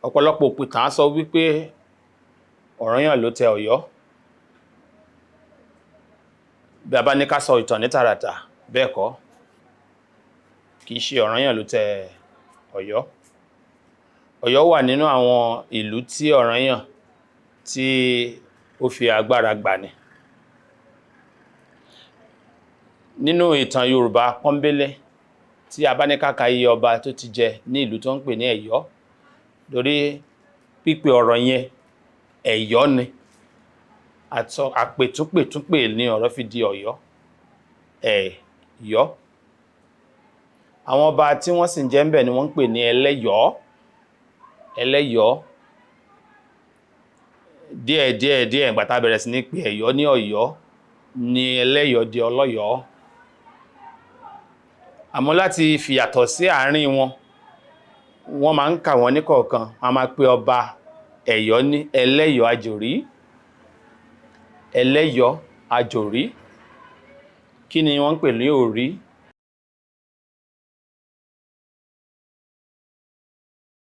ọ̀pọ̀lọpọ̀ òpìtàn sọ wípé Ọ̀rànyàn ló tẹ Ọ̀yọ́. Bí a bá ní ká sọ ìtàn ní tààràtà, bẹ́ẹ̀ kọ́, kìí ṣe Ọ̀rànyàn ló tẹ Ọ̀yọ́. Ọ̀yọ́ wà nínú àwọn ìlú tí Ọ̀rànyàn tí ó fi agbára gbà ni. Nínú ìtàn Yorùbá pọ́nbélé, tí a bá ní ká ka iye ọba tó ti jẹ ní ìlú tó ń pè ní Ẹ̀yọ́, torí pípè ọ̀rọ̀ yẹn Ẹ̀yọ́ ni, àpètúnpè ní ọ̀rọ̀ fi di Ọ̀yọ́, Ẹ̀yọ́. Àwọn ọba tí wọ́n sì ń jẹ ń bẹ̀ ni wọ́n ń pè ní Ẹlẹ́yọ̀. Ẹlẹ́yọ̀. Díẹ̀ ìgbà tá bẹ̀rẹ̀ sí ní pè Ẹ̀yọ́ ní Ọ̀yọ́ ni Ẹlẹ́yọ̀ di Ọlọ́yọ̀. Àmọ́ láti fìyàtọ̀ sí àárín wọn, wọ́n máa ń kà wọ́n ní kọ̀ọ̀kan. A máa pe ọba Ẹ̀yọ́ ní Ẹlẹ́yọ̀ Àjòrí. Ẹlẹ́yọ̀ Àjòrí. Kí ni wọ́n ń pè ní Òrí?